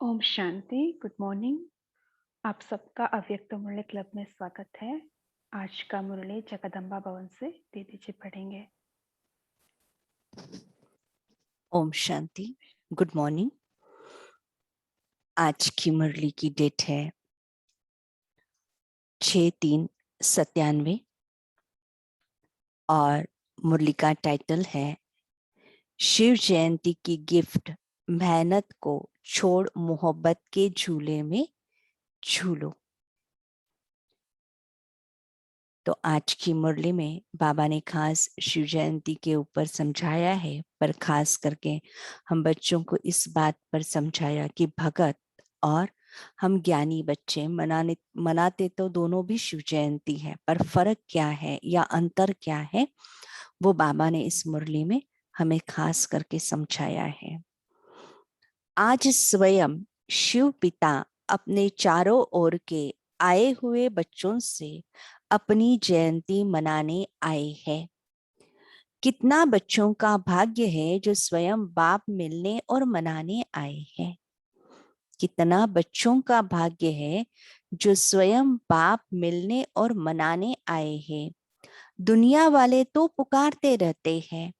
ओम शांति। Good morning. आप सबका अव्यक्त मुरली क्लब में स्वागत है। आज का मुरली जगदम्बा भवन से दीदी जी पढ़ेंगे। ओम शांति। Good morning. आज की मुरली की डेट है 6/3/97 और मुरली का टाइटल है शिव जयंती की गिफ्ट, मेहनत को छोड़ मोहब्बत के झूले में झूलो। तो आज की मुरली में बाबा ने खास शिव जयंती के ऊपर समझाया है, पर खास करके हम बच्चों को इस बात पर समझाया कि भगत और हम ज्ञानी बच्चे मनाते तो दोनों भी शिव जयंती है, पर फर्क क्या है या अंतर क्या है वो बाबा ने इस मुरली में हमें खास करके समझाया है। आज स्वयं शिव पिता अपने चारों ओर के आए हुए बच्चों से अपनी जयंती मनाने आए हैं। कितना बच्चों का भाग्य है जो स्वयं बाप मिलने और मनाने आए हैं। कितना बच्चों का भाग्य है जो स्वयं बाप मिलने और मनाने आए हैं। दुनिया वाले तो पुकारते रहते हैं,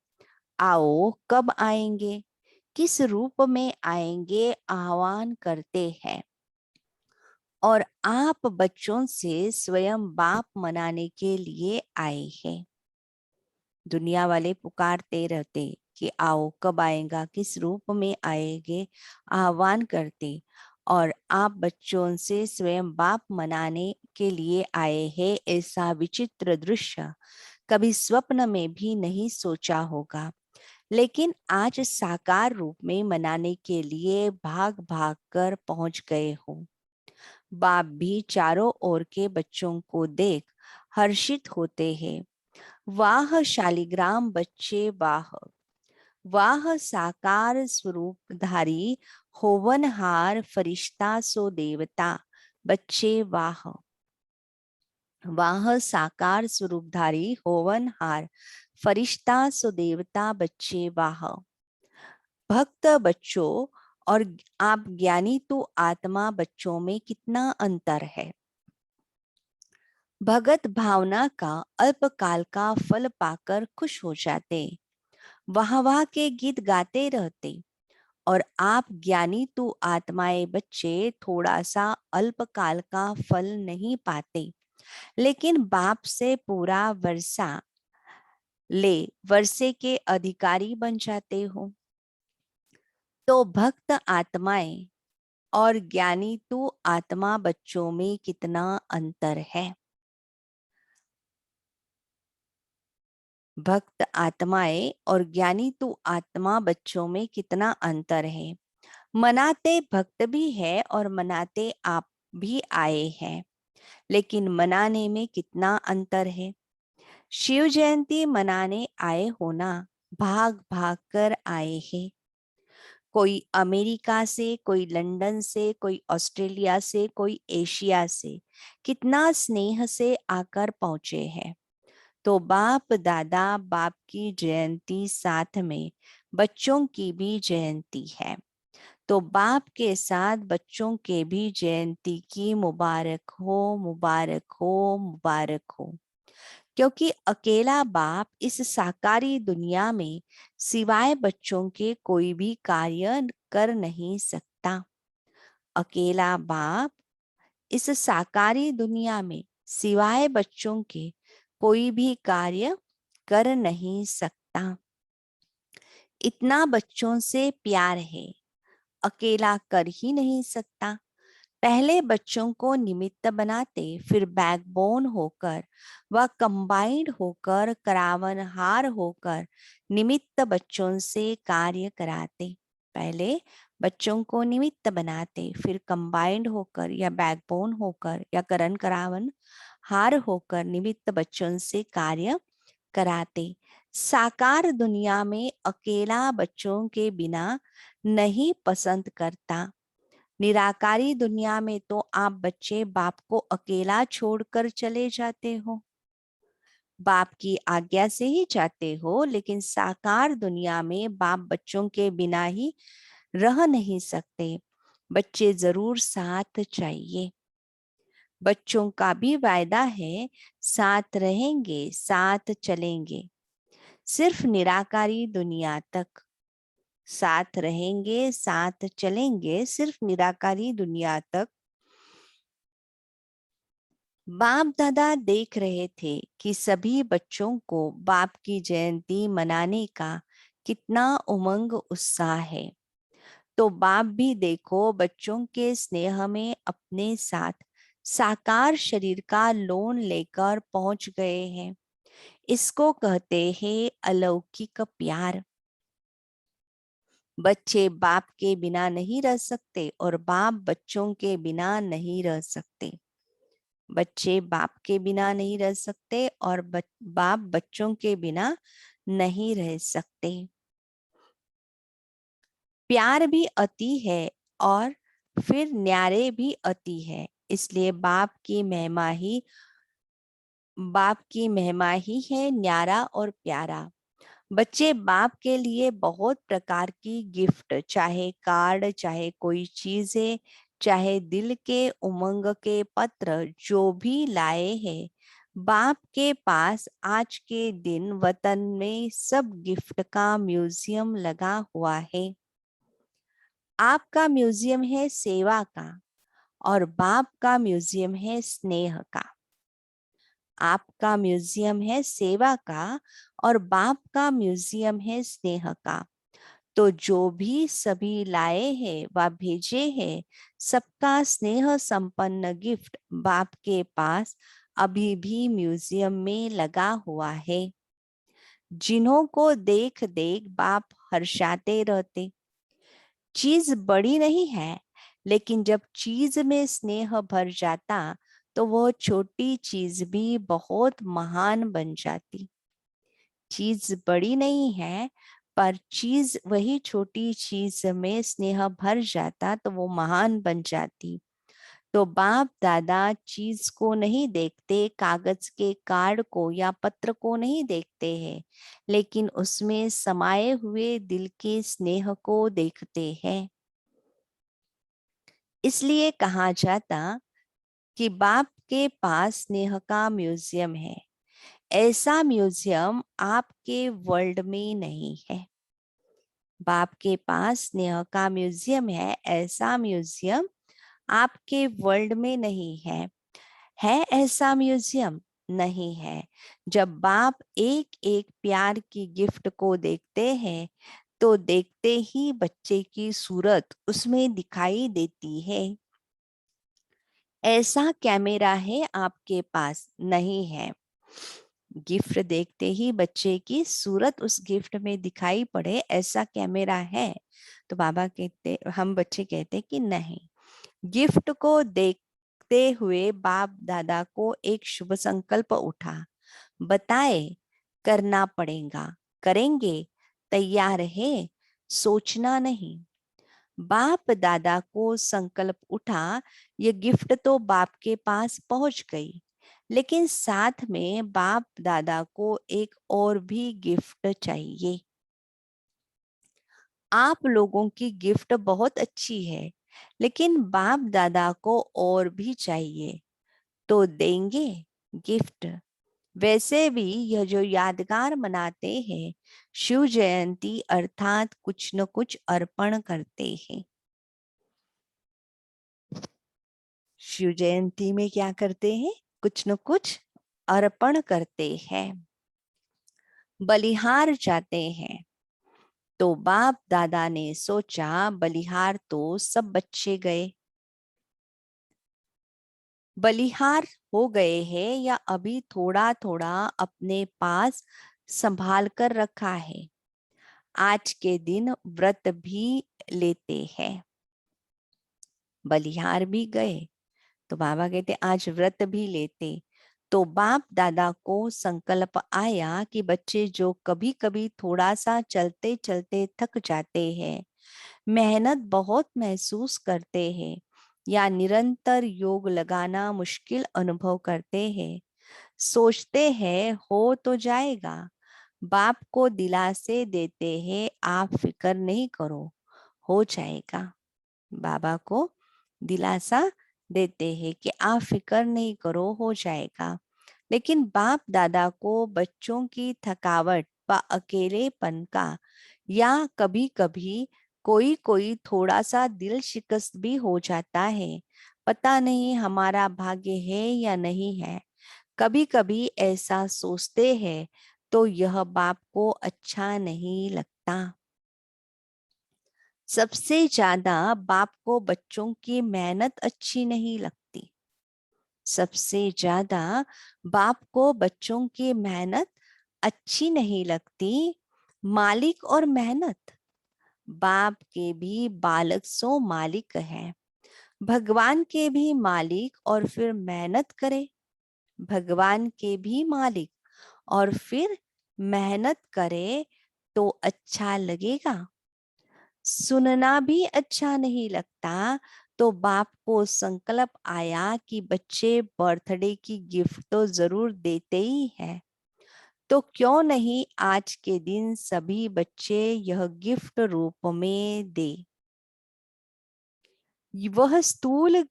आओ कब आएंगे, किस रूप में आएंगे, आह्वान करते हैं। और आप बच्चों से स्वयं बाप मनाने के लिए आए हैं। दुनिया वाले पुकारते रहते कि आओ कब आएगा, किस रूप में आएंगे, आह्वान करते, और आप बच्चों से स्वयं बाप मनाने के लिए आए हैं। ऐसा विचित्र दृश्य कभी स्वप्न में भी नहीं सोचा होगा, लेकिन आज साकार रूप में मनाने के लिए भाग भाग कर पहुंच गए हो। बाप भी चारों ओर के बच्चों को देख हर्षित होते हैं। वाह शालिग्राम बच्चे वाह, वाह साकार स्वरूपधारी होवनहार फरिश्ता सो देवता बच्चे वाह। वाह साकार स्वरूपधारी होवनहार फरिश्ता सो देवता बच्चे वाह। भक्त बच्चों और आप ज्ञानी तो आत्मा बच्चों में कितना अंतर है। भगत भावना का अल्पकाल का फल पाकर खुश हो जाते, वाह वाह के गीत गाते रहते, और आप ज्ञानी तो आत्माएं बच्चे थोड़ा सा अल्पकाल का फल नहीं पाते, लेकिन बाप से पूरा वर्षे के अधिकारी बन जाते हो। तो भक्त आत्माएं और ज्ञानी तो आत्मा बच्चों में कितना अंतर है। भक्त आत्माएं और ज्ञानी तो आत्मा बच्चों में कितना अंतर है। मनाते भक्त भी है और मनाते आप भी आए हैं, लेकिन मनाने में कितना अंतर है। शिव जयंती मनाने आए हो ना, भाग भाग कर आए हैं। कोई अमेरिका से, कोई लंदन से, कोई ऑस्ट्रेलिया से, कोई एशिया से, कितना स्नेह से आकर पहुंचे हैं। तो बाप दादा बाप की जयंती साथ में बच्चों की भी जयंती है, तो बाप के साथ बच्चों के भी जयंती की मुबारक हो, मुबारक हो, मुबारक हो। क्योंकि अकेला बाप इस साकारी दुनिया में सिवाय बच्चों के कोई भी कार्य कर नहीं सकता। अकेला बाप इस साकारी दुनिया में सिवाय बच्चों के कोई भी कार्य कर नहीं सकता। इतना बच्चों से प्यार है, अकेला कर ही नहीं सकता। पहले बच्चों को निमित्त बनाते, फिर बैकबोन होकर व कंबाइंड होकर करावनहार होकर निमित्त बच्चों से कार्य कराते। पहले बच्चों को निमित्त बनाते, फिर कंबाइंड होकर या बैकबोन होकर या करण करावन हार होकर निमित्त बच्चों से कार्य कराते। साकार दुनिया में अकेला बच्चों के बिना नहीं पसंद करता। निराकारी दुनिया में तो आप बच्चे बाप को अकेला छोड़कर चले जाते हो, बाप की आज्ञा से ही जाते हो, लेकिन साकार दुनिया में बाप बच्चों के बिना ही रह नहीं सकते। बच्चे जरूर साथ चाहिए। बच्चों का भी वायदा है, साथ रहेंगे, साथ चलेंगे, सिर्फ निराकारी दुनिया तक। साथ रहेंगे, साथ चलेंगे, सिर्फ निराकारी दुनिया तक। बाप दादा देख रहे थे कि सभी बच्चों को बाप की जयंती मनाने का कितना उमंग उत्साह है। तो बाप भी देखो बच्चों के स्नेह में अपने साथ साकार शरीर का लोन लेकर पहुंच गए हैं। इसको कहते हैं अलौकिक प्यार। बच्चे बाप के बिना नहीं रह सकते और बाप बच्चों के बिना नहीं रह सकते। बच्चे बाप के बिना नहीं रह सकते और बाप बच्चों के बिना नहीं रह सकते। प्यार भी अति है और फिर न्यारे भी अति है। इसलिए बाप की महिमा ही है न्यारा और प्यारा। बच्चे बाप के लिए बहुत प्रकार की गिफ्ट, चाहे कार्ड, चाहे कोई चीजें, चाहे दिल के उमंग के पत्र, जो भी लाए हैं, बाप के पास आज के दिन वतन में सब गिफ्ट का म्यूजियम लगा हुआ है। आपका म्यूजियम है सेवा का और बाप का म्यूजियम है स्नेह का। आपका म्यूजियम है सेवा का और बाप का म्यूजियम है स्नेह का। तो जो भी सभी लाए हैं व भेजे हैं, सबका स्नेह संपन्न गिफ्ट बाप के पास अभी भी म्यूजियम में लगा हुआ है। जिन्हों को देख देख बाप हर्षाते रहते। चीज बड़ी नहीं है, लेकिन जब चीज में स्नेह भर जाता तो वह छोटी चीज भी बहुत महान बन जाती। चीज बड़ी नहीं है, पर चीज वही छोटी चीज में स्नेह भर जाता तो वो महान बन जाती। तो बाप दादा चीज को नहीं देखते, कागज के कार्ड को या पत्र को नहीं देखते हैं, लेकिन उसमें समाये हुए दिल के स्नेह को देखते हैं। इसलिए कहा जाता कि बाप के पास स्नेह का म्यूजियम है। ऐसा म्यूजियम आपके वर्ल्ड में नहीं है। बाप के पास स्नेह का म्यूजियम है, ऐसा म्यूजियम आपके वर्ल्ड में नहीं है। है ऐसा म्यूजियम? नहीं है। जब बाप एक एक प्यार की गिफ्ट को देखते हैं तो देखते ही बच्चे की सूरत उसमें दिखाई देती है। ऐसा कैमरा है आपके पास? नहीं है। गिफ्ट देखते ही बच्चे की सूरत उस गिफ्ट में दिखाई पड़े, ऐसा कैमरा है? तो हम बच्चे कहते कि नहीं। गिफ्ट को देखते हुए बाप दादा को एक शुभ संकल्प उठा। बताए करना पड़ेगा, करेंगे, तैयार है, सोचना नहीं। बाप दादा को संकल्प उठा, ये गिफ्ट तो बाप के पास पहुंच गई, लेकिन साथ में बाप दादा को एक और भी गिफ्ट चाहिए। आप लोगों की गिफ्ट बहुत अच्छी है, लेकिन बाप दादा को और भी चाहिए, तो देंगे गिफ्ट। वैसे भी यह जो यादगार मनाते हैं, शिव जयंती अर्थात कुछ न कुछ अर्पण करते हैं। शिव जयंती में क्या करते हैं? कुछ न कुछ अर्पण करते हैं, बलिहार जाते हैं। तो बाप दादा ने सोचा बलिहार तो सब बच्चे गए, बलिहार हो गए हैं या अभी थोड़ा थोड़ा अपने पास संभाल कर रखा है। आज के दिन व्रत भी लेते हैं। बलिहार भी गए तो बाबा कहते आज व्रत भी लेते। तो बाप दादा को संकल्प आया कि बच्चे जो कभी कभी थोड़ा सा चलते चलते थक जाते हैं, मेहनत बहुत महसूस करते हैं या निरंतर योग लगाना मुश्किल अनुभव करते हैं, सोचते हैं हो तो जाएगा, बाप को दिलासे देते हैं आप फिक्र नहीं करो, हो जाएगा। बाबा को दिलासा देते हैं कि आप फिक्र नहीं करो, हो जाएगा। लेकिन बाप दादा को बच्चों की थकावट व अकेलेपन का या कभी कभी कोई कोई थोड़ा सा दिल शिकस्त भी हो जाता है। पता नहीं हमारा भाग्य है या नहीं है। कभी कभी ऐसा सोचते हैं तो यह बाप को अच्छा नहीं लगता। सबसे ज्यादा बाप को बच्चों की मेहनत अच्छी नहीं लगती। सबसे ज्यादा बाप को बच्चों की मेहनत अच्छी नहीं लगती। मालिक और मेहनत, बाप के भी बालक सो मालिक है। भगवान के भी मालिक और फिर मेहनत करे। भगवान के भी मालिक और फिर मेहनत करे तो अच्छा लगेगा। सुनना भी अच्छा नहीं लगता तो बाप को संकल्प आया कि बच्चे बर्थडे की गिफ्ट तो जरूर देते ही हैं, तो क्यों नहीं आज के दिन सभी बच्चे यह गिफ्ट रूप में दे। वह स्थूल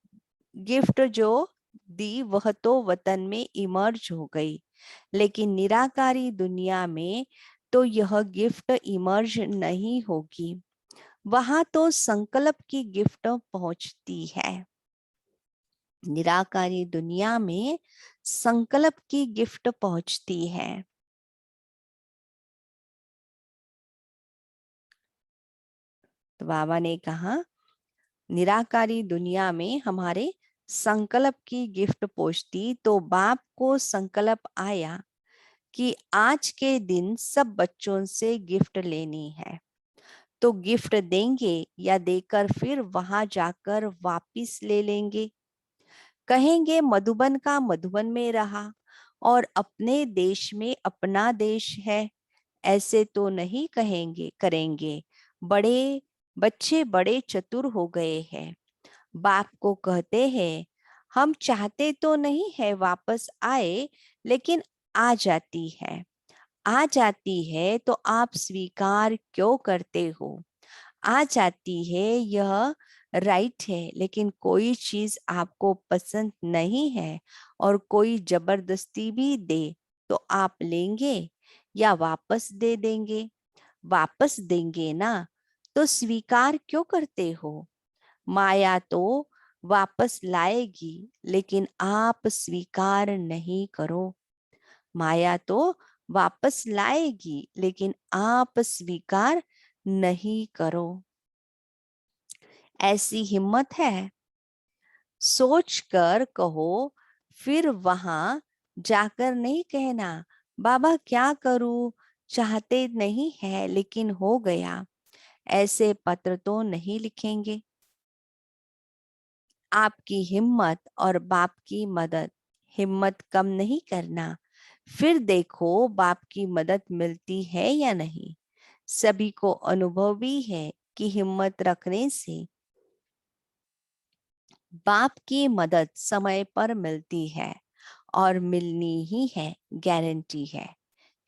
गिफ्ट जो दी वह तो वतन में इमर्ज हो गई, लेकिन निराकारी दुनिया में तो यह गिफ्ट इमर्ज नहीं होगी। वहां तो संकल्प की गिफ्ट पहुंचती है। निराकारी दुनिया में संकल्प की गिफ्ट पहुंचती है। तो बाबा ने कहा निराकारी दुनिया में हमारे संकल्प की गिफ्ट पहुंचती, तो बाप को संकल्प आया कि आज के दिन सब बच्चों से गिफ्ट लेनी है। तो गिफ्ट देंगे या देकर फिर वहां जाकर वापिस ले लेंगे। कहेंगे मधुबन का मधुबन में रहा और अपने देश में अपना देश है, ऐसे तो नहीं कहेंगे करेंगे। बड़े बच्चे बड़े चतुर हो गए हैं। बाप को कहते हैं हम चाहते तो नहीं है वापस आए, लेकिन आ जाती है। आ जाती है तो आप स्वीकार क्यों करते हो। आ जाती है यह राइट है, लेकिन कोई चीज आपको पसंद नहीं है और कोई जबरदस्ती भी दे तो आप लेंगे या वापस दे देंगे। वापस देंगे ना, तो स्वीकार क्यों करते हो। माया तो वापस लाएगी, लेकिन आप स्वीकार नहीं करो। माया तो वापस लाएगी, लेकिन आप स्वीकार नहीं करो। ऐसी हिम्मत है। सोच कर कहो, फिर वहां जाकर नहीं कहना बाबा क्या करूं, चाहते नहीं है लेकिन हो गया। ऐसे पत्र तो नहीं लिखेंगे। आपकी हिम्मत और बाप की मदद, हिम्मत कम नहीं करना। फिर देखो बाप की मदद मिलती है या नहीं। सभी को अनुभव भी है कि हिम्मत रखने से बाप की मदद समय पर मिलती है और मिलनी ही है, गारंटी है।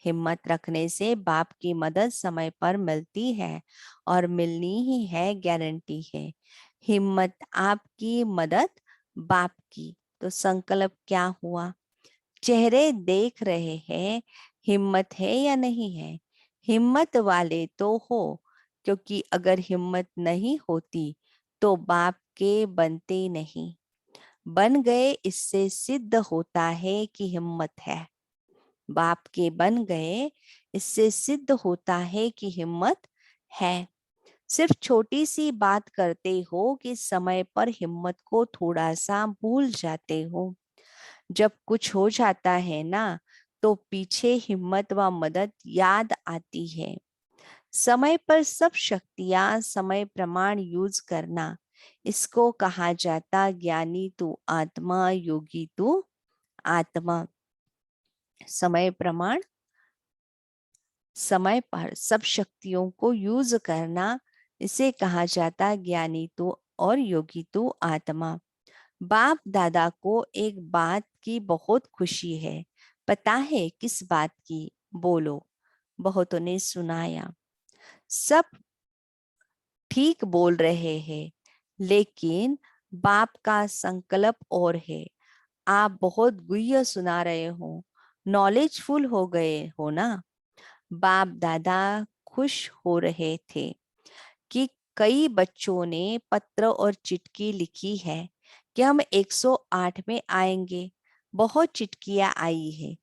हिम्मत रखने से बाप की मदद समय पर मिलती है और मिलनी ही है, गारंटी है। हिम्मत आपकी, मदद बाप की, तो संकल्प क्या हुआ। चेहरे देख रहे हैं, हिम्मत है या नहीं है। हिम्मत वाले तो हो, क्योंकि अगर हिम्मत नहीं होती तो बाप के बनते नहीं। बन गए इससे सिद्ध होता है कि हिम्मत है। बाप के बन गए इससे सिद्ध होता है कि हिम्मत है। सिर्फ छोटी सी बात करते हो कि समय पर हिम्मत को थोड़ा सा भूल जाते हो। जब कुछ हो जाता है ना, तो पीछे हिम्मत व मदद याद आती है। समय पर सब शक्तियां समय प्रमाण यूज करना, इसको कहा जाता ज्ञानी तू आत्मा, योगी तू आत्मा। समय प्रमाण, समय पर सब शक्तियों को यूज करना, इसे कहा जाता ज्ञानी तू और योगी तू आत्मा। बाप दादा को एक बात की बहुत खुशी है। पता है किस बात की, बोलो। बहुतों ने सुनाया। सब ठीक बोल रहे हैं, लेकिन बाप का संकल्प और है। आप बहुत गुह्य सुना रहे हो, नॉलेजफुल हो गए हो ना। बाप दादा खुश हो रहे थे कि कई बच्चों ने पत्र और चिट्ठी लिखी है कि हम 108 में आएंगे। बहुत चिट्ठियां आई है।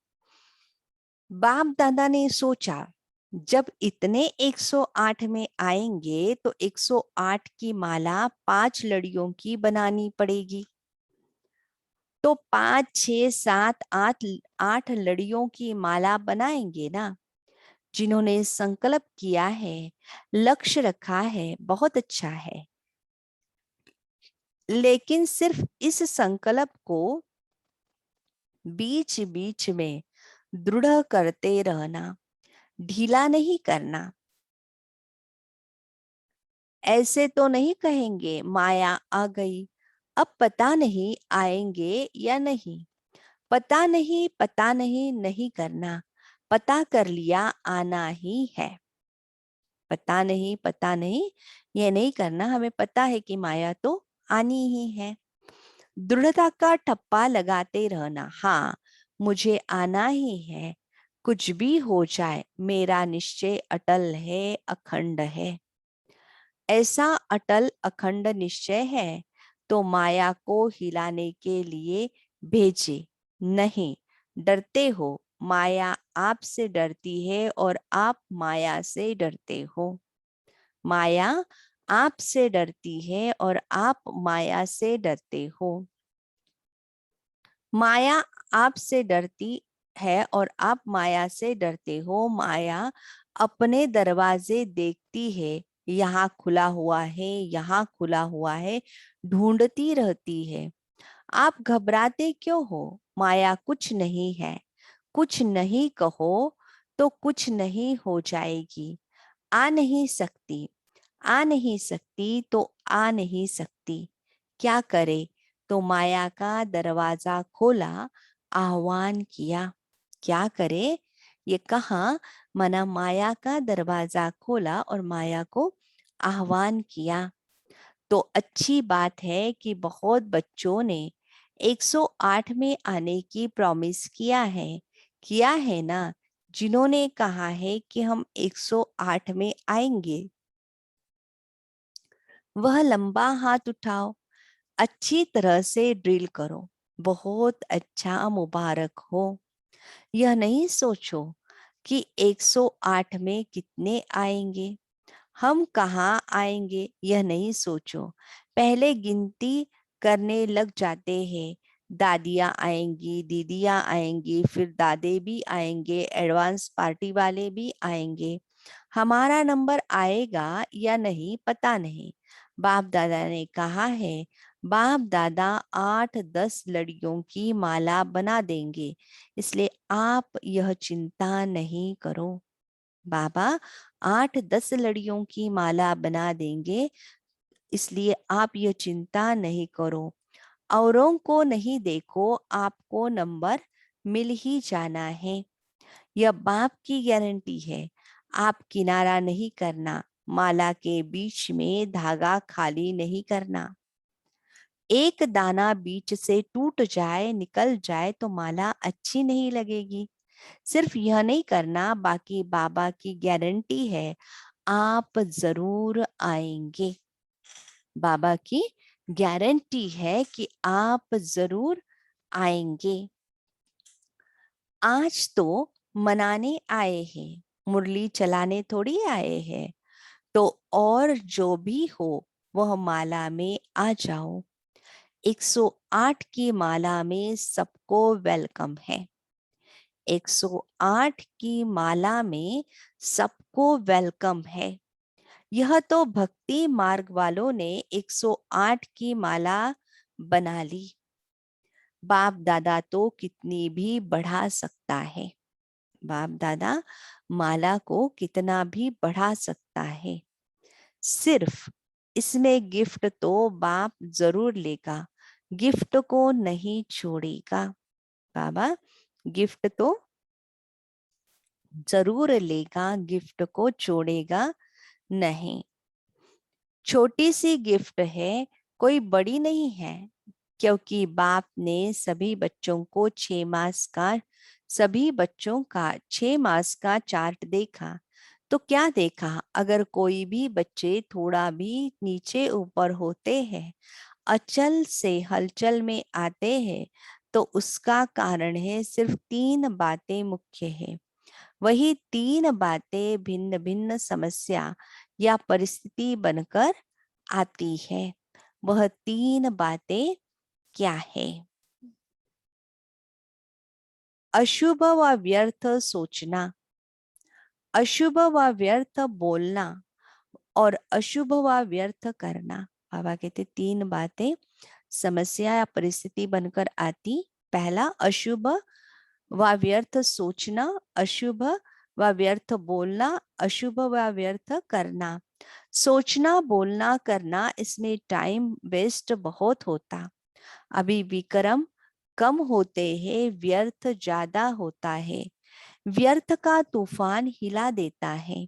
बाप दादा ने सोचा, जब इतने 108 में आएंगे तो 108 की माला 5 लड़ियों की बनानी पड़ेगी। तो 5, 6, 7, 8 8 लड़ियों की माला बनाएंगे ना। जिन्होंने संकल्प किया है, लक्ष्य रखा है, बहुत अच्छा है। लेकिन सिर्फ इस संकल्प को बीच बीच में दृढ़ करते रहना, ढीला नहीं करना। ऐसे तो नहीं कहेंगे माया आ गई, अब पता नहीं आएंगे या नहीं। पता नहीं नहीं करना। पता कर लिया, आना ही है। पता नहीं ये नहीं करना। हमें पता है कि माया तो आनी ही है। दृढ़ता का ठप्पा लगाते रहना। हाँ, मुझे आना ही है। कुछ भी हो जाए, मेरा निश्चय अटल है, अखंड है। ऐसा अटल अखंड निश्चय है तो माया को हिलाने के लिए भेजे नहीं। डरते हो, माया आपसे डरती है और आप माया से डरते हो। माया आपसे डरती है और आप माया से डरते हो। माया आपसे डरती है और आप माया से डरते हो। माया अपने दरवाजे देखती है, यहाँ खुला हुआ है, यहाँ खुला हुआ है, ढूंढती रहती है। आप घबराते क्यों हो? माया कुछ नहीं है। कुछ नहीं कहो तो कुछ नहीं हो जाएगी। आ नहीं सकती। आ नहीं सकती तो आ नहीं सकती। क्या करे? तो माया का दरवाजा खोला, आह्वान किया। क्या करे? ये कहा, मना माया का दरवाजा खोला और माया को आह्वान किया। तो अच्छी बात है कि बहुत बच्चों ने 108 में आने की प्रॉमिस किया है ना। जिन्होंने कहा है कि हम 108 में आएंगे, वह लंबा हाथ उठाओ। अच्छी तरह से ड्रिल करो। बहुत अच्छा, मुबारक हो। यह नहीं सोचो कि 108 में कितने आएंगे, हम कहाँ आएंगे, यह नहीं सोचो। पहले गिनती करने लग जाते हैं। दादियाँ आएंगी, दीदियाँ आएंगी, फिर दादे भी आएंगे, एडवांस पार्टी वाले भी आएंगे। हमारा नंबर आएगा या नहीं पता नहीं। बाप दादा ने कहा है, बाप दादा 8-10 लड़ियों की माला बना देंगे, इसलिए आप यह चिंता नहीं करो। बाबा 8-10 लड़ियों की माला बना देंगे, इसलिए आप ये चिंता नहीं करो। औरों को नहीं देखो, आपको नंबर मिल ही जाना है। यह बाप की गारंटी है। आप किनारा नहीं करना, माला के बीच में धागा खाली नहीं करना। एक दाना बीच से टूट जाए, निकल जाए तो माला अच्छी नहीं लगेगी। सिर्फ यह नहीं करना, बाकी बाबा की गारंटी है, आप जरूर आएंगे। बाबा की गारंटी है कि आप जरूर आएंगे। आज तो मनाने आए हैं, मुरली चलाने थोड़ी आए हैं। तो और जो भी हो वह माला में आ जाओ। 108 की माला में सबको वेलकम है। 108 की माला में सबको वेलकम है। यह तो भक्ति मार्ग वालों ने 108 की माला बना ली। बाप दादा तो कितनी भी बढ़ा सकता है। बाप दादा माला को कितना भी बढ़ा सकता है। सिर्फ इसमें गिफ्ट तो बाप जरूर लेगा, गिफ्ट को नहीं छोड़ेगा। बाबा गिफ्ट तो जरूर लेगा, गिफ्ट को छोड़ेगा नहीं। छोटी सी गिफ्ट है, कोई बड़ी नहीं है, क्योंकि बाप ने सभी बच्चों का 6 मास का चार्ट देखा। तो क्या देखा? अगर कोई भी बच्चे थोड़ा भी नीचे ऊपर होते हैं, अचल से हलचल में आते हैं, तो उसका कारण है सिर्फ 3 बातें मुख्य है। वही 3 बातें भिन्न भिन्न समस्या या परिस्थिति बनकर आती है। वह 3 बातें क्या है? अशुभ व व्यर्थ सोचना, अशुभ व व्यर्थ बोलना और अशुभ व व्यर्थ करना। बाबा कहते 3 बातें समस्या या परिस्थिति बनकर आती। पहला, अशुभ व व्यर्थ सोचना, अशुभ व व्यर्थ बोलना, अशुभ व व्यर्थ करना। सोचना, बोलना, करना, इसमें टाइम वेस्ट बहुत होता। अभी विक्रम कम होते हैं, व्यर्थ ज्यादा होता है। व्यर्थ का तूफान हिला देता है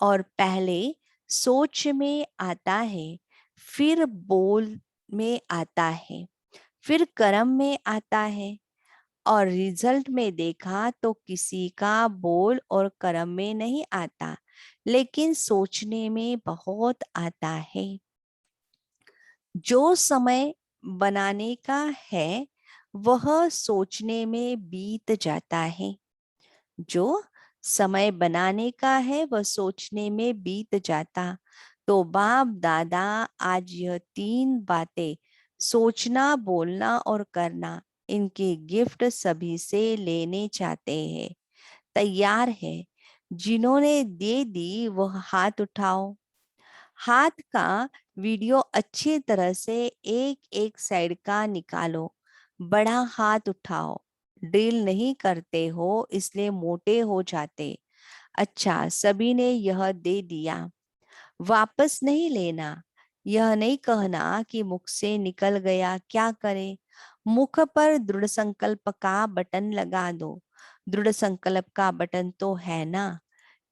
और पहले सोच में आता है, फिर बोल में आता है, फिर कर्म में आता है। और रिजल्ट में देखा तो किसी का बोल और कर्म में नहीं आता, लेकिन सोचने में बहुत आता है। जो समय बनाने का है वह सोचने में बीत जाता है। जो समय बनाने का है वह सोचने में बीत जाता। तो बाप दादा आज यह 3 बातें, सोचना, बोलना और करना, इनकी गिफ्ट सभी से लेने चाहते हैं। तैयार है? जिन्होंने दे दी वह हाथ उठाओ। हाथ का वीडियो अच्छी तरह से एक एक साइड का निकालो। बड़ा हाथ उठाओ। ड्रिल नहीं करते हो इसलिए मोटे हो जाते। अच्छा, सभी ने यह दे दिया, वापस नहीं लेना। यह नहीं कहना कि मुख से निकल गया, क्या करे। मुख पर दृढ़ संकल्प का बटन लगा दो। दृढ़ संकल्प का बटन तो है ना,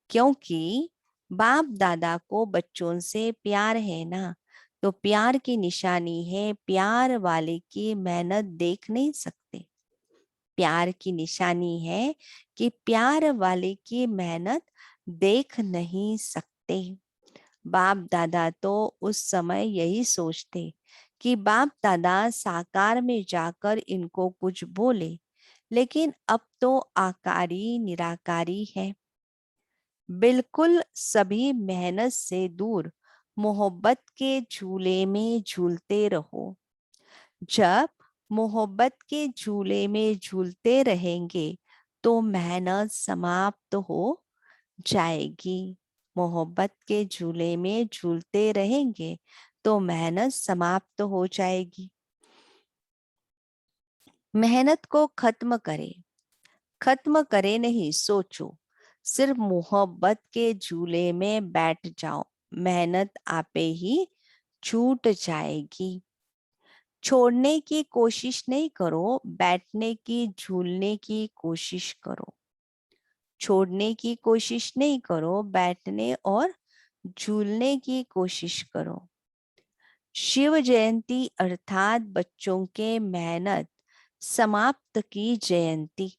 क्योंकि बाप दादा को बच्चों से प्यार है ना। तो प्यार की निशानी है, प्यार वाले की मेहनत देख नहीं सकते। प्यार की निशानी है कि प्यार वाले की मेहनत देख नहीं सकते। बाप दादा तो उस समय यही सोचते कि बाप दादा साकार में जाकर इनको कुछ बोले, लेकिन अब तो आकारी निराकारी है। बिल्कुल सभी मेहनत से दूर मोहब्बत के झूले में झूलते रहो। जब मोहब्बत के झूले में झूलते रहेंगे तो मेहनत समाप्त हो जाएगी। मोहब्बत के झूले में झूलते रहेंगे तो मेहनत समाप्त हो जाएगी। मेहनत को खत्म करें, खत्म करे नहीं, सोचो। सिर्फ मोहब्बत के झूले में बैठ जाओ, मेहनत आपे ही छूट जाएगी। छोड़ने की कोशिश नहीं करो, बैठने की झूलने की कोशिश करो। छोड़ने की कोशिश नहीं करो, बैठने और झूलने की कोशिश करो। शिव जयंती अर्थात बच्चों के मेहनत समाप्त की जयंती।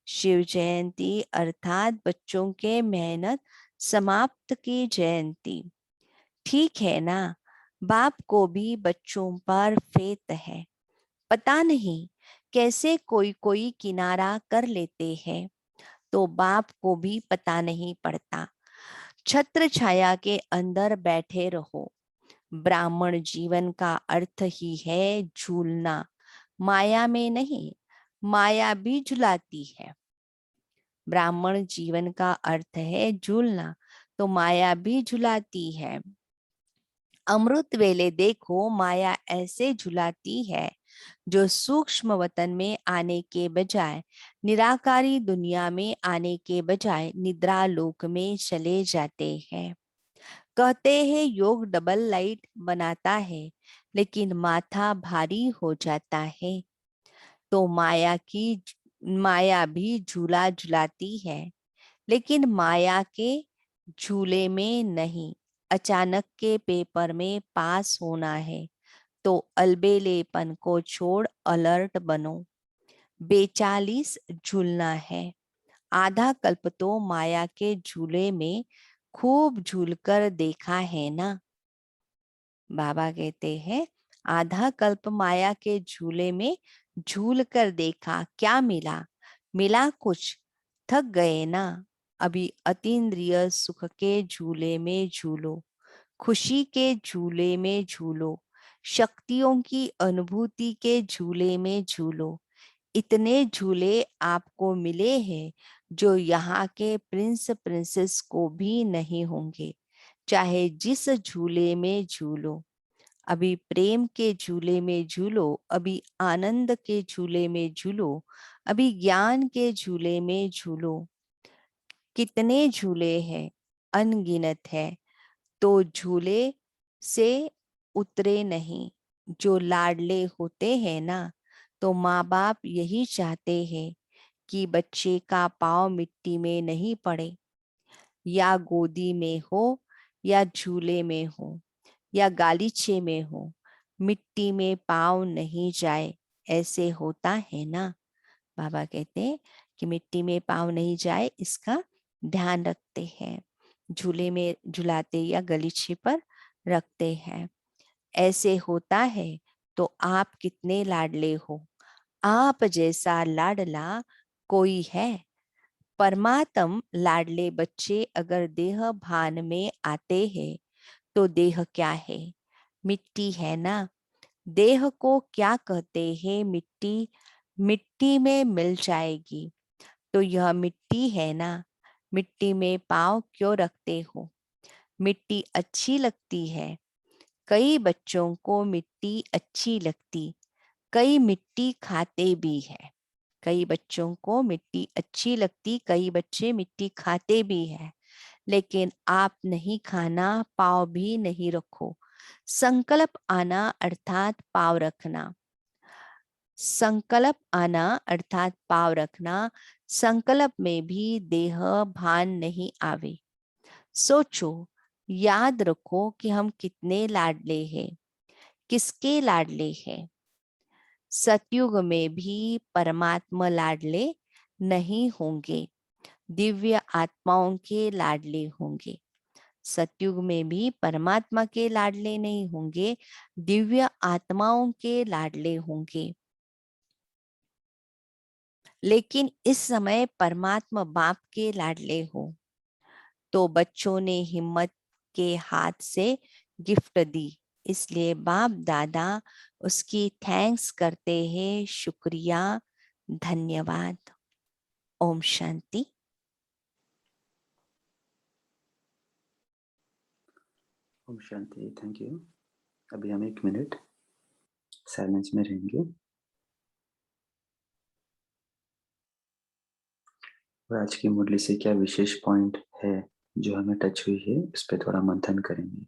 शिव जयंती अर्थात बच्चों के मेहनत समाप्त की जयंती। ठीक है ना? बाप को भी बच्चों पर फेत है। पता नहीं कैसे कोई कोई किनारा कर लेते हैं, तो बाप को भी पता नहीं पड़ता। छत्र छाया के अंदर बैठे रहो। ब्राह्मण जीवन का अर्थ ही है झूलना, माया में नहीं। माया भी झुलाती है। ब्राह्मण जीवन का अर्थ है झूलना, तो माया भी झुलाती है। अमृत वेले देखो माया ऐसे झुलाती है जो सूक्ष्म वतन में आने के बजाय, निराकारी दुनिया में आने के बजाय निद्रा लोक में चले जाते हैं। कहते हैं योग डबल लाइट बनाता है, लेकिन माथा भारी हो जाता है। तो माया भी झूला झुलाती है, लेकिन माया के झूले में नहीं। अचानक के पेपर में पास होना है, तो अलबेलेपन को छोड़ अलर्ट बनो। 42 झूलना है। आधा कल्प तो माया के झूले में खूब झूलकर देखा है ना। बाबा कहते हैं आधा कल्प माया के झूले में झूल कर देखा, क्या मिला? मिला कुछ? थक गए ना। अभी अतीन्द्रिय सुख के झूले में झूलो, खुशी के झूले में झूलो, शक्तियों की अनुभूति के झूले में झूलो। इतने झूले आपको मिले हैं जो यहाँ के प्रिंस प्रिंसेस को भी नहीं होंगे। चाहे जिस झूले में झूलो, अभी प्रेम के झूले में झूलो, अभी आनंद के झूले में झूलो, अभी ज्ञान के झूले में झूलो। कितने झूले हैं, अनगिनत है। तो झूले से उतरे नहीं। जो लाडले होते हैं ना, तो माँ बाप यही चाहते हैं कि बच्चे का पाँव मिट्टी में नहीं पड़े, या गोदी में हो या झूले में हो या गालीचे में हो, मिट्टी में पाँव नहीं जाए। ऐसे होता है ना। बाबा कहते हैं कि मिट्टी में पाँव नहीं जाए, इसका ध्यान रखते हैं, झूले में झुलाते या गलीचे पर रखते हैं। ऐसे होता है तो आप कितने लाडले हो। आप जैसा लाडला कोई है? परमात्म लाडले बच्चे अगर देह भान में आते हैं तो देह क्या है? मिट्टी है ना। देह को क्या कहते हैं? मिट्टी। मिट्टी में मिल जाएगी तो यह मिट्टी है ना। मिट्टी में पाँव क्यों रखते हो? मिट्टी अच्छी लगती है। कई बच्चों को मिट्टी अच्छी लगती, कई मिट्टी खाते भी है। कई बच्चों को मिट्टी अच्छी लगती, कई बच्चे मिट्टी खाते भी है। लेकिन आप नहीं खाना, पाँव भी नहीं रखो। संकल्प आना अर्थात पाँव रखना। संकल्प आना अर्थात पाँव रखना। संकल्प में भी देह भान नहीं आवे। सोचो, याद रखो कि हम कितने लाडले हैं, किसके लाडले हैं। सतयुग में भी परमात्मा लाडले नहीं होंगे, दिव्य आत्माओं के लाडले होंगे। सतयुग में भी परमात्मा के लाडले नहीं होंगे, दिव्य आत्माओं के लाडले होंगे। लेकिन इस समय परमात्मा बाप के लाडले हो, तो बच्चों ने हिम्मत के हाथ से गिफ्ट दी, इसलिए बाप दादा उसकी थैंक्स करते हैं, शुक्रिया, धन्यवाद। ओम शांति। ओम शांति। Thank you. अभी हम 1 मिनट साइलेंस में रहेंगे और आज की मुरली से क्या विशेष पॉइंट है जो हमें टच हुई है, इस पे थोड़ा मंथन करेंगे।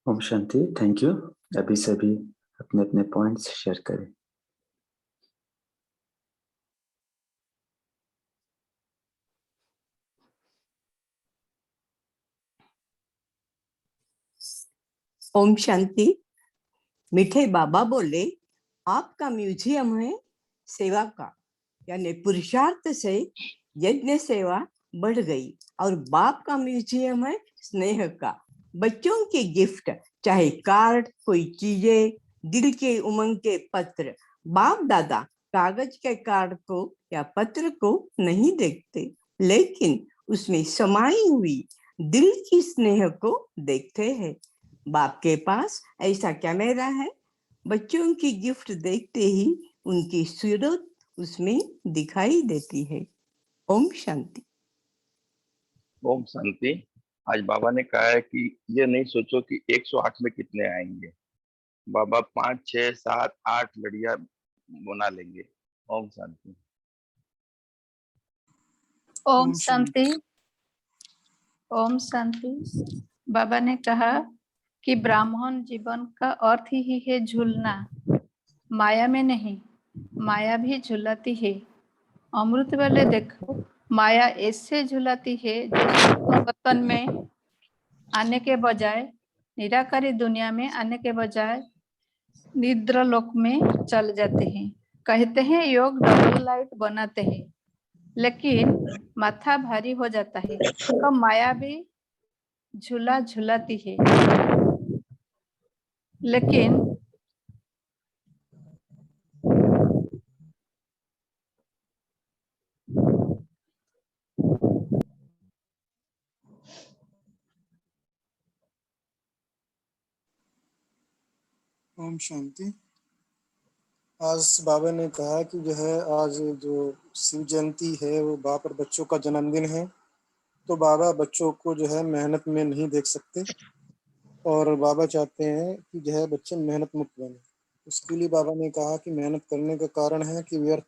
ओम शांति। Thank you. अभी सभी अपने अपने पॉइंट्स शेयर करें। ओम शांति। मीठे बाबा बोले, आपका म्यूजियम है सेवा का, यानी पुरुषार्थ से यज्ञ सेवा बढ़ गई, और बाप का म्यूजियम है स्नेह का। बच्चों के गिफ्ट, चाहे कार्ड, कोई चीजें, दिल के उमंग के पत्र, बाप दादा कागज के कार्ड को या पत्र को नहीं देखते, लेकिन उसमें समाई हुई दिल की स्नेह को देखते हैं। बाप के पास ऐसा कैमरा है, बच्चों की गिफ्ट देखते ही उनकी सूरत उसमें दिखाई देती है। ओम शांति। ओम शांति। आज बाबा ने कहा है कि ये नहीं सोचो कि 108 में कितने आएंगे, बाबा 5, 6, 7, 8 लड़ियां बना लेंगे। ओम शांति। ओम शांति। ओम शांति। बाबा ने कहा कि ब्राह्मण जीवन का अर्थ ही है झूलना, माया में नहीं। माया भी झुलाती है। अमृत वाले देखो, माया ऐसे झुलाती है जो सूक्ष्म वतन में आने के बजाय, निराकारी दुनिया में आने के बजाय निद्रा लोक में चल जाते हैं। कहते हैं योग डबल लाइट बनाते हैं, लेकिन माथा भारी हो जाता है। तो माया भी झूला झुलाती है, लेकिन ओम शांति। आज बाबा ने कहा कि जो है आज जो शिव जयंती है वो बाप और बच्चों का जन्मदिन है, तो बाबा बच्चों को जो है मेहनत में नहीं देख सकते, और बाबा चाहते हैं कि जो है बच्चे मेहनत मुक्त बने। उसके लिए बाबा ने कहा कि मेहनत करने का कारण है कि व्यर्थ,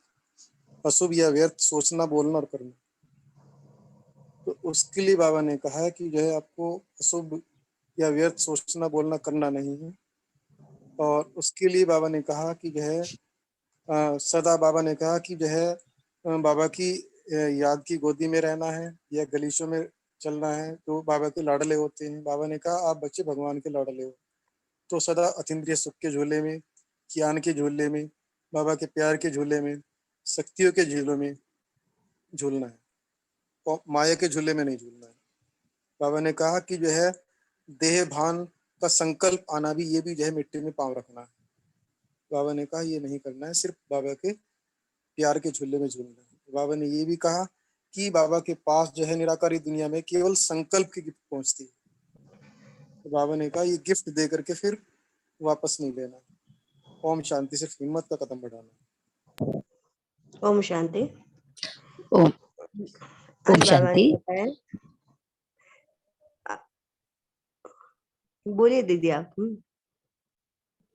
अशुभ या व्यर्थ सोचना, बोलना और करना। तो उसके लिए बाबा ने कहा है कि जो है आपको अशुभ या व्यर्थ सोचना, बोलना, करना नहीं है। और उसके लिए बाबा ने कहा कि जो है सदा बाबा ने कहा कि जो है बाबा की याद की गोदी में रहना है या गलीचों में चलना है, तो बाबा के लाडले होते हैं। बाबा ने कहा आप बच्चे भगवान के लाडले हो, तो सदा अतीन्द्रिय सुख के झूले में, ज्ञान के झूले में, बाबा के प्यार के झूले में, शक्तियों के झूलों में झूलना है, और माया के झूले में नहीं झूलना है। बाबा ने कहा कि जो है देह भान का संकल्प आना भी, ये भी जो है मिट्टी में पांव रखना है। बाबा ने कहा ये नहीं करना है, सिर्फ बाबा के प्यार के झूले में झूलना है। बाबा ने ये भी कहा कि बाबा के पास जो है निराकारी दुनिया में केवल संकल्प की गिफ्ट पहुंचती है। तो बाबा ने कहा ये गिफ्ट दे करके फिर वापस नहीं लेना। ओम शांति। सिर्फ हिम्मत का कदम बढ़ाना। ओम शांति। ओम आज बाबा शांति। ने बताया, बोलिए दीदी आप।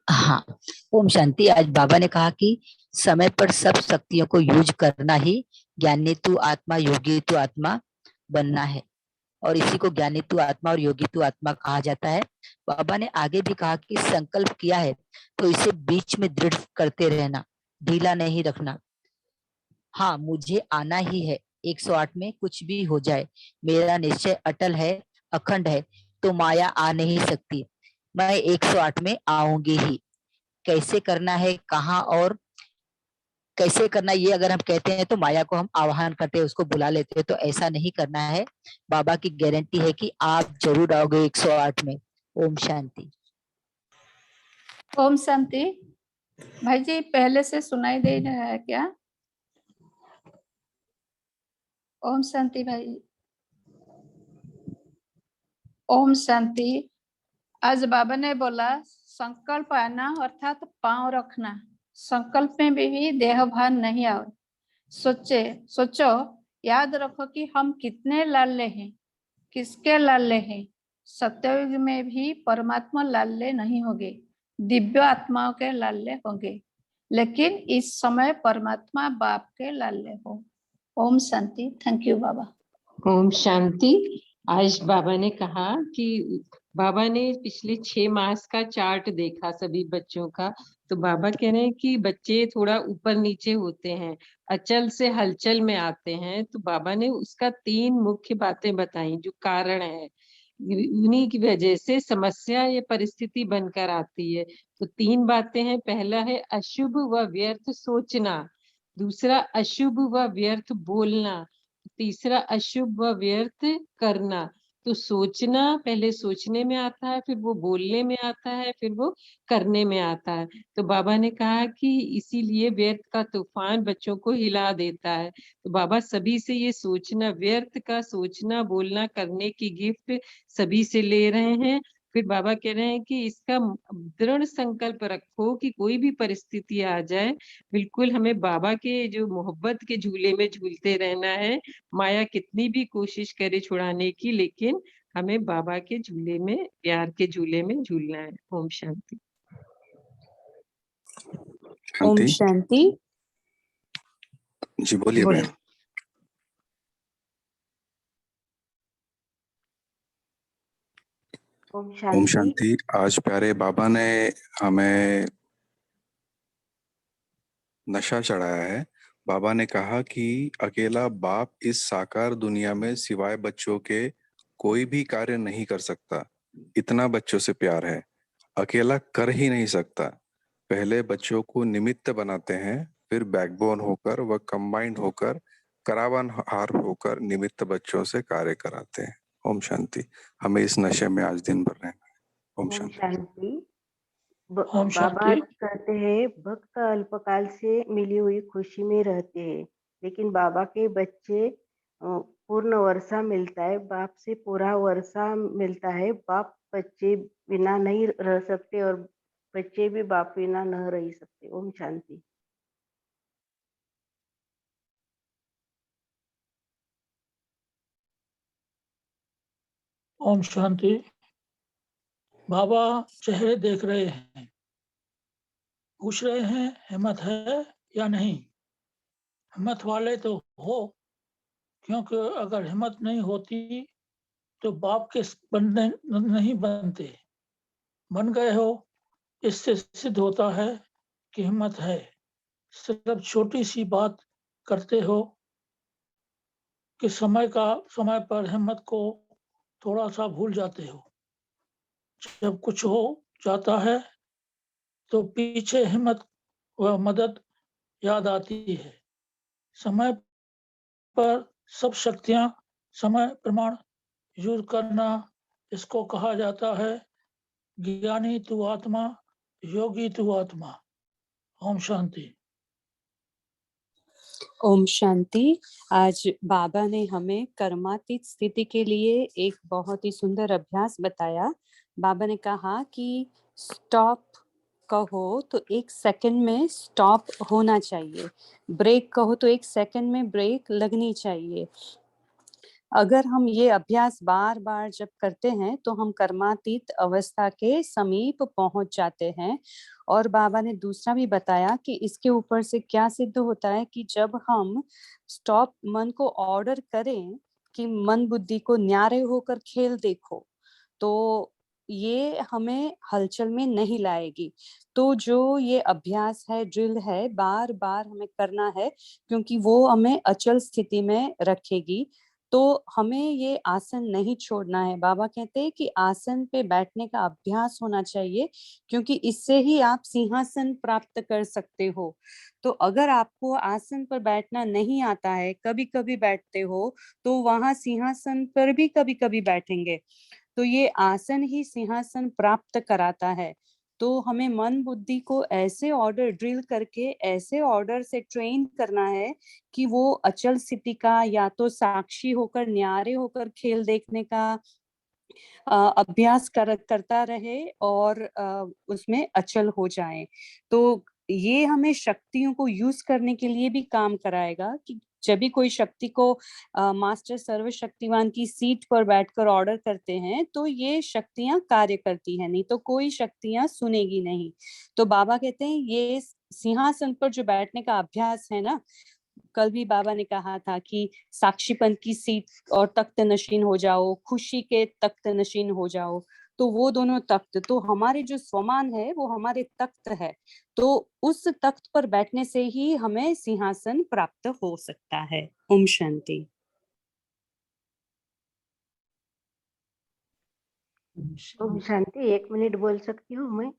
हाँ, ओम शांति। आज बाबा ने कहा कि समय पर सब शक्तियों को यूज करना ही ज्ञानी तू आत्मा, योगी तू आत्मा बनना है, और इसी को ज्ञानी तू आत्मा और योगी तू आत्मा कहा जाता है। बाबा ने आगे भी कहा कि संकल्प किया है तो इसे बीच में दृढ़ करते रहना, ढीला नहीं रखना। हाँ, मुझे आना ही है, 108 में कुछ भी हो जाए, मेरा निश्चय अटल है, अखंड है, तो माया आ नहीं सकती। मैं 108 में आऊंगी ही। कैसे करना है, कहाँ और कैसे करना, ये अगर हम कहते हैं तो माया को हम आह्वान करते हैं, उसको बुला लेते हैं, तो ऐसा नहीं करना है। बाबा की गारंटी है कि आप जरूर आओगे 108 में। ओम शांति। ओम शांति। भाई जी पहले से सुनाई दे रहा है क्या? ओम शांति भाई। ओम शांति। आज बाबा ने बोला संकल्प आना अर्थात पांव रखना, संकल्प में भी देह भान नहीं आओ। सोचो, याद रखो कि हम कितने लाले हैं, किसके लाले हैं। सत्ययुग में भी परमात्मा लाले नहीं होंगे, दिव्य आत्माओं के लाले होंगे, लेकिन इस समय परमात्मा बाप के लाले हो। ओम शांति। थैंक यू बाबा। ओम शांति। आज बाबा ने कहा कि बाबा ने पिछले 6 मास का चार्ट देखा सभी बच्चों का, तो बाबा कह रहे हैं कि बच्चे थोड़ा ऊपर नीचे होते हैं, अचल से हलचल में आते हैं। तो बाबा ने उसका 3 मुख्य बातें बताई जो कारण है। उन्हीं की वजह से समस्या या परिस्थिति बनकर आती है। तो 3 बातें हैं। पहला है अशुभ व व्यर्थ सोचना, दूसरा अशुभ व व्यर्थ बोलना, तीसरा अशुभ व व्यर्थ करना। तो सोचना पहले सोचने में आता है, फिर वो बोलने में आता है, फिर वो करने में आता है। तो बाबा ने कहा कि इसीलिए व्यर्थ का तूफान बच्चों को हिला देता है। तो बाबा सभी से ये सोचना, व्यर्थ का सोचना बोलना करने की गिफ्ट सभी से ले रहे हैं। फिर बाबा कह रहे हैं कि इसका दृढ़ संकल्प रखो कि कोई भी परिस्थिति आ जाए, बिल्कुल हमें बाबा के जो मोहब्बत के झूले में झूलते रहना है। माया कितनी भी कोशिश करे छुड़ाने की, लेकिन हमें बाबा के झूले में, प्यार के झूले में झूलना है। ओम शांति। ओम शांति शांति। जी बोलिए बोलिए। बहन। ओम ओम शांति। शांति। आज प्यारे बाबा ने हमें नशा चढ़ाया है। बाबा ने कहा कि अकेला बाप इस साकार दुनिया में सिवाय बच्चों के कोई भी कार्य नहीं कर सकता। इतना बच्चों से प्यार है, अकेला कर ही नहीं सकता। पहले बच्चों को निमित्त बनाते हैं, फिर बैकबोन होकर व कंबाइंड होकर करावन हार होकर निमित्त बच्चों से कार्य कराते हैं। ओम शांति। हमें इस नशे में आज दिन भर रहना है। ओम ओम शांति। शांति। ओम बाबा शांति। कहते हैं भक्त अल्पकाल से मिली हुई खुशी में रहते हैं, लेकिन बाबा के बच्चे पूर्ण वर्षा मिलता है, बाप से पूरा वर्षा मिलता है। बाप बच्चे बिना नहीं रह सकते और बच्चे भी बाप बिना न रह सकते। ओम शांति। ओम शांति। बाबा चेहरे देख रहे हैं, पूछ रहे हैं हिम्मत है या नहीं। हिम्मत वाले तो हो, क्योंकि अगर हिम्मत नहीं होती तो बाप के बनने नहीं बनते। बन गए हो, इससे सिद्ध होता है कि हिम्मत है। सिर्फ छोटी सी बात करते हो कि समय पर हिम्मत को थोड़ा सा भूल जाते हो। जब कुछ हो जाता है तो पीछे हिम्मत व मदद याद आती है। समय पर सब शक्तियां समय प्रमाण यूज करना, इसको कहा जाता है ज्ञानी तू आत्मा, योगी तू आत्मा। ओम शांति। ओम शांति। आज बाबा ने हमें कर्मातीत स्थिति के लिए एक बहुत ही सुंदर अभ्यास बताया। बाबा ने कहा कि स्टॉप कहो तो 1 सेकंड में स्टॉप होना चाहिए, ब्रेक कहो तो 1 सेकंड में ब्रेक लगनी चाहिए। अगर हम ये अभ्यास बार बार जब करते हैं तो हम कर्मातीत अवस्था के समीप पहुंच जाते हैं। और बाबा ने दूसरा भी बताया कि इसके ऊपर से क्या सिद्ध होता है कि जब हम स्टॉप मन को ऑर्डर करें कि मन बुद्धि को न्यारे होकर खेल देखो, तो ये हमें हलचल में नहीं लाएगी। तो जो ये अभ्यास है, ड्रिल है, बार बार हमें करना है, क्योंकि वो हमें अचल स्थिति में रखेगी। तो हमें ये आसन नहीं छोड़ना है। बाबा कहते हैं कि आसन पे बैठने का अभ्यास होना चाहिए, क्योंकि इससे ही आप सिंहासन प्राप्त कर सकते हो। तो अगर आपको आसन पर बैठना नहीं आता है, कभी कभी बैठते हो, तो वहां सिंहासन पर भी कभी कभी बैठेंगे। तो ये आसन ही सिंहासन प्राप्त कराता है। तो हमें मन बुद्धि को ऐसे ऑर्डर ड्रिल करके, ऐसे ऑर्डर से ट्रेन करना है कि वो अचल स्थिति का या तो साक्षी होकर, न्यारे होकर खेल देखने का अभ्यास करता रहे और उसमें अचल हो जाए। तो ये हमें शक्तियों को यूज करने के लिए भी काम कराएगा कि जब भी कोई शक्ति को मास्टर सर्वशक्तिवान की सीट पर बैठकर ऑर्डर करते हैं तो ये शक्तियां कार्य करती हैं, नहीं तो कोई शक्तियां सुनेगी नहीं। तो बाबा कहते हैं ये सिंहासन पर जो बैठने का अभ्यास है ना, कल भी बाबा ने कहा था कि साक्षीपन की सीट और तख्त नशीन हो जाओ, खुशी के तख्त नशीन हो जाओ। तो वो दोनों तख्त, तो हमारे जो स्वमान है वो हमारे तख्त है। तो उस तख्त पर बैठने से ही हमें सिंहासन प्राप्त हो सकता है। ओम शांति। ओम शांति। 1 मिनट बोल सकती हूँ मैं?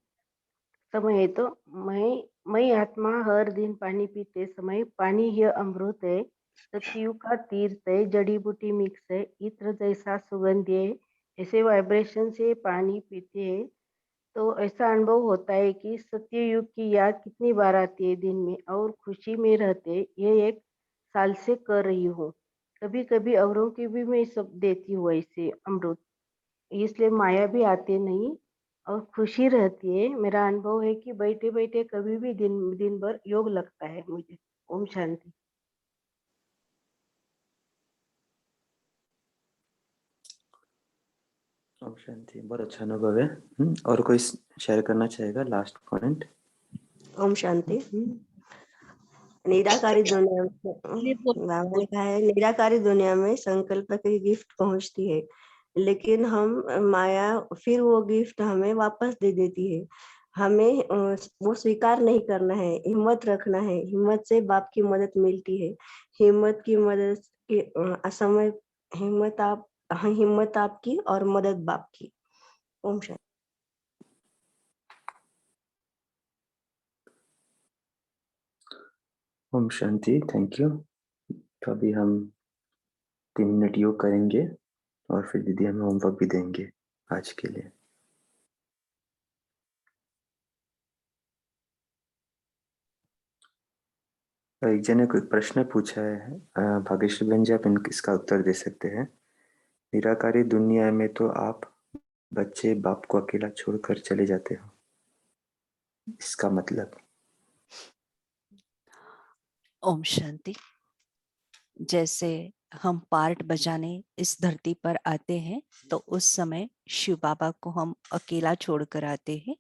समय है तो मैं आत्मा हर दिन पानी पीते समय, पानी यह अमृत है, सतयुग का तीर्थ है, जड़ी बूटी मिक्स है, इत्र जैसा सुगंध है। ऐसे वाइब्रेशन से पानी पीते हैं तो ऐसा अनुभव होता है कि सत्ययुग की याद कितनी बार आती है दिन में, और खुशी में रहते। ये 1 साल से कर रही हूँ। कभी कभी औरों की भी मैं सब देती हूँ ऐसे अमृत, इसलिए माया भी आती नहीं और खुशी रहती है। मेरा अनुभव है कि बैठे बैठे कभी भी दिन दिन भर योग लगता है मुझे। ओम शांति। ओम शांति। बहुत अच्छा अनुभव है। और कोई शेयर करना चाहेगा लास्ट पॉइंट? ओम शांति। निराकारी दुनिया में बाबा ने कहा है, निराकारी दुनिया में संकल्प की गिफ्ट पहुंचती है, लेकिन हम माया फिर वो गिफ्ट हमें वापस दे देती है। हमें वो स्वीकार नहीं करना है, हिम्मत रखना है। हिम्मत से बाप की मदद मिलती है। हिम्मत की मदद के असमय हिम्मत आपकी और मदद बाप की। ओम शांति। ओम शांति। Thank you. तो अभी हम 3 मिनट योग करेंगे और फिर दीदी हमें होमवर्क भी देंगे आज के लिए। एक जने कोई प्रश्न पूछा है, भाग्यश्री बहन जी आप इसका उत्तर दे सकते हैं। निराकारी दुनिया में तो आप बच्चे बाप को अकेला छोड़कर चले जाते हो, इसका मतलब? ओम शांति। जैसे हम पार्ट बजाने इस धरती पर आते हैं तो उस समय शिव बाबा को हम अकेला छोड़कर आते हैं।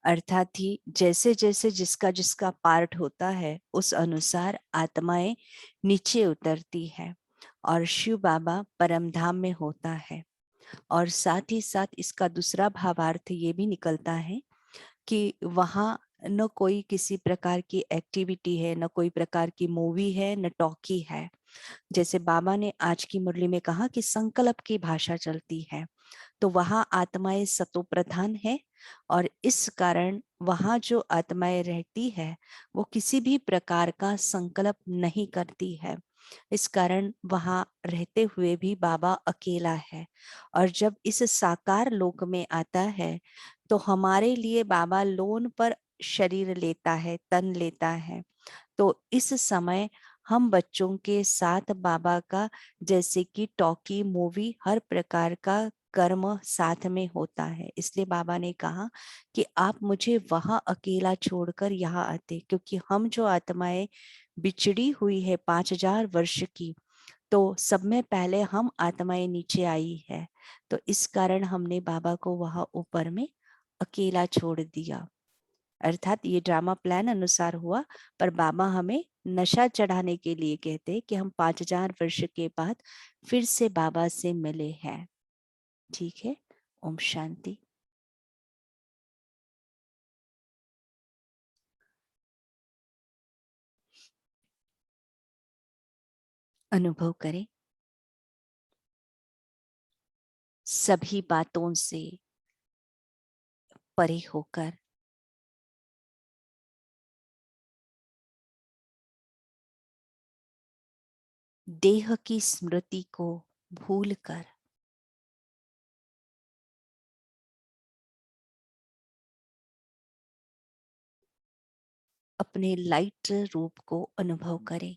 अर्थात ही जैसे जैसे जिसका जिसका पार्ट होता है उस अनुसार आत्माएं नीचे उतरती है और शिव बाबा परम धाम में होता है। और साथ ही साथ इसका दूसरा भावार्थ ये भी निकलता है कि वहाँ न कोई किसी प्रकार की एक्टिविटी है, न कोई प्रकार की मूवी है, न टॉकी है। जैसे बाबा ने आज की मुरली में कहा कि संकल्प की भाषा चलती है, तो वहाँ आत्माएं सतो प्रधान है और इस कारण वहाँ जो आत्माएं रहती है वो किसी भी प्रकार का संकल्प नहीं करती है। इस कारण वहाँ रहते हुए भी बाबा अकेला है। और जब इस साकार लोक में आता है तो हमारे लिए बाबा लोन पर शरीर लेता है, तन लेता है। तो इस समय हम बच्चों के साथ बाबा का जैसे कि टॉकी, मूवी, हर प्रकार का कर्म साथ में होता है। इसलिए बाबा ने कहा कि आप मुझे वहां अकेला छोड़कर यहाँ आते, क्योंकि हम जो आत्माएं बिछड़ी हुई है 5000 वर्ष की, तो सब में पहले हम आत्माएं नीचे आई है। तो इस कारण हमने बाबा को वहां ऊपर में अकेला छोड़ दिया। अर्थात ये ड्रामा प्लान अनुसार हुआ, पर बाबा हमें नशा चढ़ाने के लिए कहते कि हम 5000 वर्ष के बाद फिर से बाबा से मिले हैं। ठीक है। ओम शांति। अनुभव करें सभी बातों से परे होकर देह की स्मृति को भूलकर अपने लाइट रूप को अनुभव करें।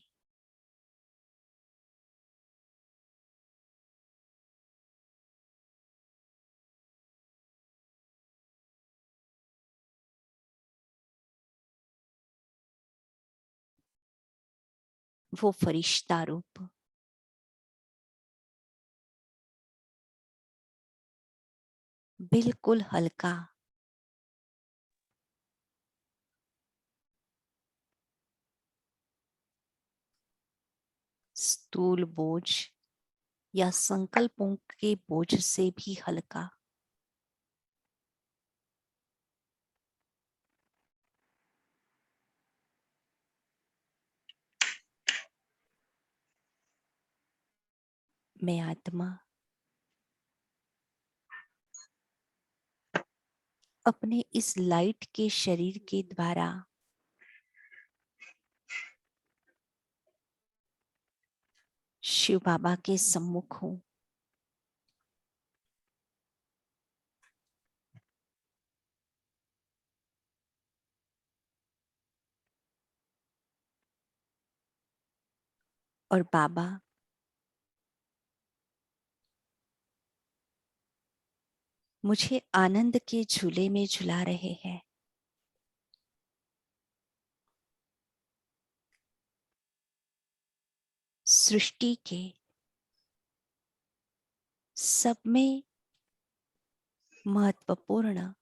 वो फरिश्ता रूप बिल्कुल हल्का, स्थूल बोझ या संकल्पों के बोझ से भी हल्का, मैं आत्मा अपने इस लाइट के शरीर के द्वारा शिव बाबा के सम्मुख हूं। और बाबा मुझे आनंद के झूले में झुला रहे हैं। सृष्टि के सब में महत्वपूर्ण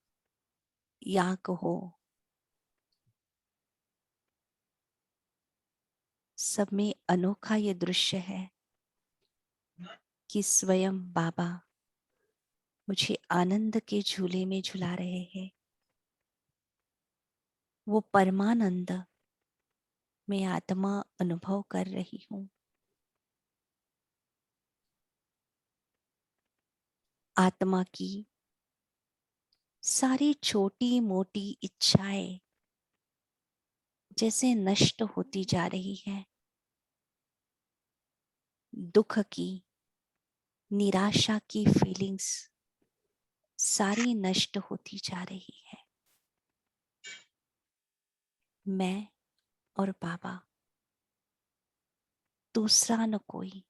याग हो, सब में अनोखा ये दृश्य है कि स्वयं बाबा मुझे आनंद के झूले में झुला रहे हैं। वो परमानंद मैं आत्मा अनुभव कर रही हूं। आत्मा की सारी छोटी मोटी इच्छाएं जैसे नष्ट होती जा रही है। दुख की, निराशा की फीलिंग्स सारी नष्ट होती जा रही है। मैं और बाबा, दूसरा न कोई।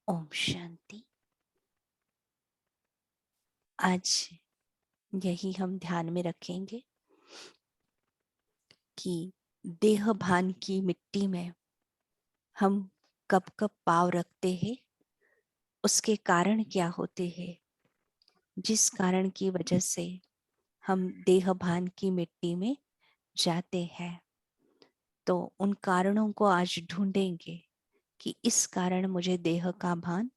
ओम शांति। आज यही हम ध्यान में रखेंगे कि देह भान की मिट्टी में हम कब कब पाँव रखते हैं, उसके कारण क्या होते हैं। जिस कारण की वजह से हम देह भान की मिट्टी में जाते हैं, तो उन कारणों को आज ढूंढेंगे कि इस कारण मुझे देह का भान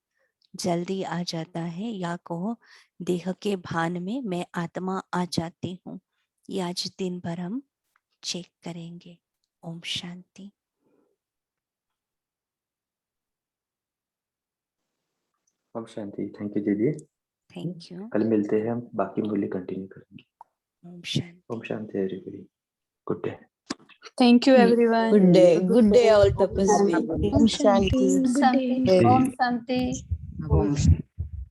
जल्दी आ जाता है, या कहो देह के भान में मैं आत्मा आ जाती हूँ। ये आज दिन भर हम चेक करेंगे। ओम शांति। ओम शांति। थैंक यू दीदी। Thank you. कल मिलते हैं, हम बाकी मूल्य कंटिन्यू करेंगे। ओम शांति। ओम शांति everybody. Good day. Thank you, everyone. Good day all tapasvi. ओम शांति। ओम शांति। Good day. ओम शांति। Om